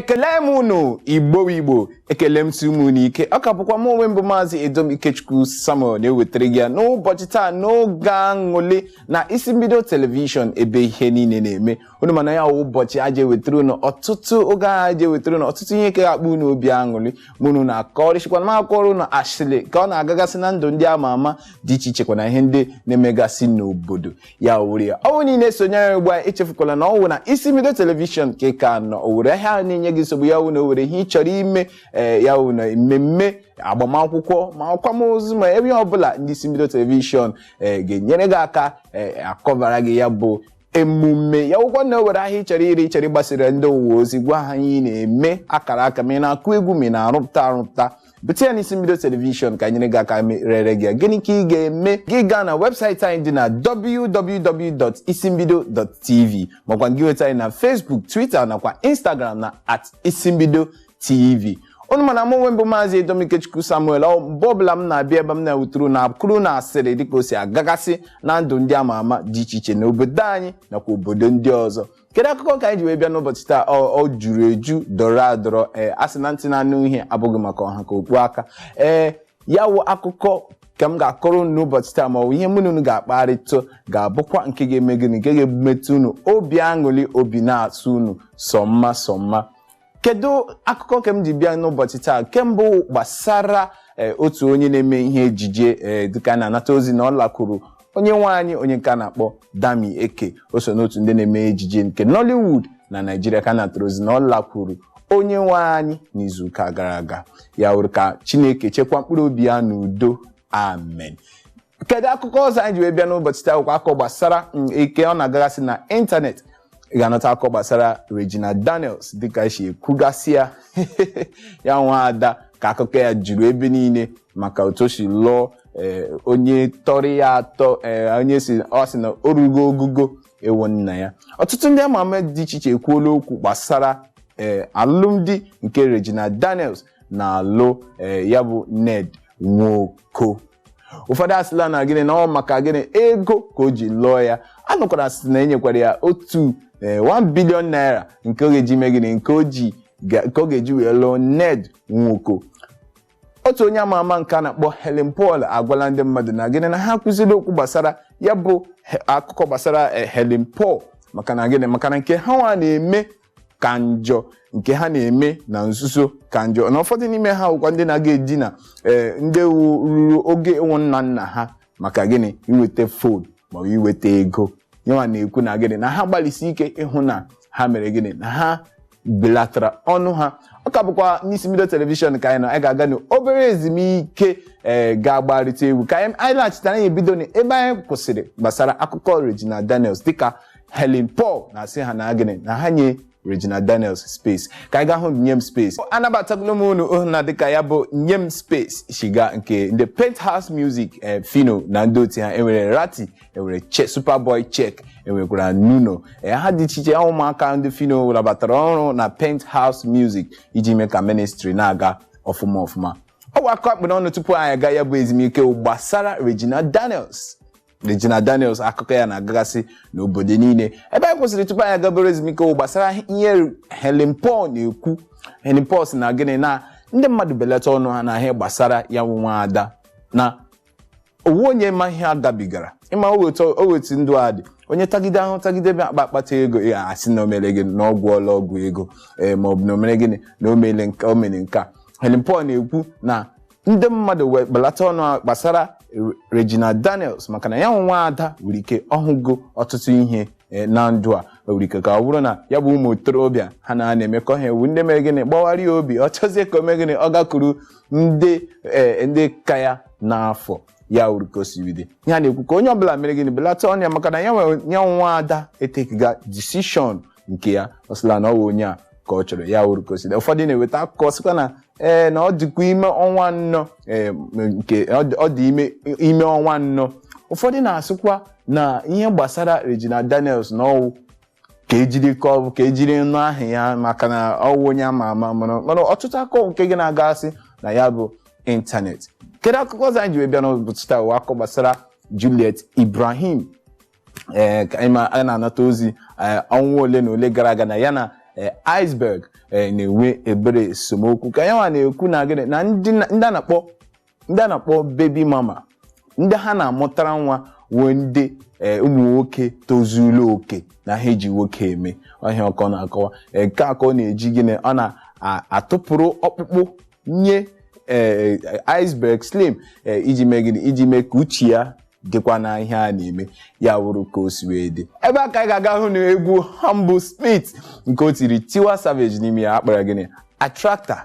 ekele m unu Igbo ekele m si unu n'ike ọ ka bụkwa m onwe mbụ Maazị Edom Ikechukwu Samuel na-ewetara gị n'ụbọchị taa n'oge aṅụli na isi mbido telivishọn ebe ihe niile na-eme unu mana ya ụbọchị aje wetara unu ọtụtụ oge aje wetara unu ọtụtụ ihe ka akpụ unu obi aṅụli mụnụ na-akọrịchikwa ma akọrọ unu ashịlị ka ọ na-agagasị na ndụ ndị ama ama dị iche iche kwa na ihe ndị na-emegasị n'obodo ya wuri ya ọ bụ niile sonyere ugbu a echefukwala na ọ wụ na isi mbido telivishọn ka ka nọ o were ha na-enye gị nsogbu ya wụ na o were ihe ị chọrọ ime ya wụ na mmemme agbamakwụkwọ ma akwamozu ma ebe ọbụla ndị isi mbido telivishọn ga-enyere gị aka akọbara gị ya bụ emume ya wụkwa na o were ahịa ịchọrọ ịgbasara ndị ụwa ozi gwa ha ihe na-eme akara aka ma ị na-akụ egwu ma ị na-arụpụta bute ya n'isi mbido telivishọn ka nyere gị aka rere gị gịnị ka ị ga-eme gị gaa na webụsaịtị anyị dị na www.isimbido.tv makwa gị nweta anyị na Facebook, Twitter nakwa Instagram na @isimbidotv. Unu mana m onwe mbụ Maazị Edom Ikechukwu Samuel mgbe ọbụla m na-abịa ebe m na-ewuturu na akụrụ na asịrị dịka o si agagasị na ndụ ndị ama ama dị iche iche n'obodo anyị nakwa obodo ndị ọzọ. Kedu akụkọ ka anyị ji wee bịa n'ụbọchị taa ọ juru eju dọrọ adọrọ asị na ntị na-anụ ihe abụghị maka ọha ka okpu aka ya wụ akụkọ ka m ga-akọrọ n'ụbọchị taa ma ọ bụ ihe mụ na unu ga-akparịta ga-abụkwa nke ga-eme gịnị nke ga-ebumetụ unu obi aṅụrị obi na-asụ unu sọ mma. Kedu akụkọ ka m ji bịa n'ụbọchị taa nke mbụ gbasara otu onye na-eme ihe ejije dịka na-anata ozi na ọ lakwuru onye nwaanyị onye nke a na-akpọ Dami Eke o so n'otu ndị na-eme ejije nke Nollywood na Nigeria ka na-atụrụ ozi na ọ lakwuru onye nwaanyị n'izuụka gara aga ya wụrụ ka Chineke chekwa mkpụrụ obi ya n'udo amen. Kedu akụkọ ọzọ anyị ji wee bịa n'ụbọchị taa kwa akụkọ gbasara eke ọ na-agagasị na ịntanetị ị ga-anọta akụkọ gbasara Regina Daniels dịka esi ekwugasị ya nwa ada ka akụkọ ya juru ebe niile maka otu o si lụọ onye tọrọ ya atọ onye si ọ sị na o rugo ogugo ewo nna ya. Ọtụtụ ndị ama ama dị iche iche ekwuola okwu gbasara alụmdi nke Regina Daniels na-alụ ya bụ Ned Nwoko. Ụfọdụ asịla na gịnị na ọ maka gịnị ego ka o ji lụọ ya anụkwara asị na enyekwara ya otu 1 billion naira nke ọ ga-eji mee gịnị nke ọ ga-eji wee lụọ Ned Nwoko. Otu onye ama ama nke a na-akpọ Helen Paul agwala ndị mmadụ na gịnị na ha kụziri okwu gbasara ya bụ akụkọ gbasara Helen Paul maka na gịnị maka na nke ha nwa na-eme ka njọ nke ha na-eme na nzuzo ka njọ na ụfọdụ n'ime ha bụkwa ndị na-aga edina ndị ruru oge ịnwụ nna ha maka gịnị iweta fon ma iweta ego nyewa na-ekwu na gịnị na ha gbalịsi ike ịhụ na ha mere gịnị na ha belatara ọnụ ha. Ọ ka bụkwa n'isi mbido telivishọn ka anyị nọ anyị ga-aga n'obere ezumike ga-agbarịta egwu ka anyị laghachitara anyị ebido ebe anyị kwụsịrị gbasara akụkọ Regina Daniels dịka Helen Paul na-asị ha na gịnị na ha nye Regina Daniels space ka anyị ga-ahụ nye m space. Anabatagolo m unu na dịka ya bụ nye m space shiga nke ndị Penthouse Music Fino na ndị otu ha enwere Rati enwere Superboy Check enwekwara Nuno ha dị iche iche ụmụaka ndị Fino welabatara ọrụ na Penthouse Music iji mee ka ministry na-aga ọfụma. Ọ bụ akọ akpịrị ọnụ tupu anyị aga ya bụ ezumike gbasara Regina Daniels akụkọ ya na-agagasị n'obodo niile ebe anyị kwụsịrị tupu anyị agabere ezumike gbasara ihe Helen Paul na-ekwu. Helen Paul si na gịnị na ndị mmadụ belata ọnụ ha na ihe gbasara ya nwa ada na owu onye ma ihe agabigara ịma o wetu ndụ adị onye tagide ahụ tagide ebe akpata ego ya asị na o mere gị na ọgwụ ego ma ọ bụ na o mere gịnị na o mere nke a. Helen Paul na-ekwu na ndị mmadụ wee belata ọnụ gbasara Regina Daniels maka na ya nwa ada nwere ike ọhụgo ọtụtụ ihe na ndụ a nwere ike ka ọ bụrụ na ya bụ ụmụ otorobịa ha na-emekọ ha ewu ndị mere gịnị gbawara obi ọ chọzie ka o mee gịnị ọ gakwuru ndị ka ya n'afọ ya wuru ka o si bido ya na-ekwu ka onye ọbụla mere gịnị belata ọnụ maka na ya nwa ada etekiga decision nke ya ọ sịla na ọ bụ onye a ka ọ chọrọ ya wuru ka o si ụfọdụ na-eweta akụkọ sịkwa na na ọ dịkwa ime ọnwa 4 nke ọ dị ime ọnwa 4. Ụfọdụ na-asịkwa na ihe gbasara Regina Daniels na ọwụ ka ejiri nụ ahụ ya maka na ọwụ onye ama ama mana ọtụtụ akụkọ nke gị na-agasị na ya bụ ịntanetị. Kedu akụkọ ọzọ anyị ji wee bịa n'ụbọchị taa akụkọ gbasara Juliet Ibrahim ka anyị na-anata ozi ọnwa ole na ole gara aga na ya na iceberg na-enwe ebere esomokwu ka ya na-ekwu na gịnị na ndị a na-akpọ baby mama ndị ha na-amụtara nwa wee ndị ụmụ nwoke tozuru oke na ha eji nwoke eme ọhịa ọkọ na-akọwa nke akọ na-eji gịnị ọ na-atụpụrụ ọkpụkpụ nye iceberg slim iji mee gịnị iji mee ka uche ya dịkwa na ihe a na-eme ya wụrụ ka o si wee dị ebe a ka anyị ga-aga hụ na egwu Humble Smith nke o tiri Tiwa Savage n'ime ya akpara gịnị Attractor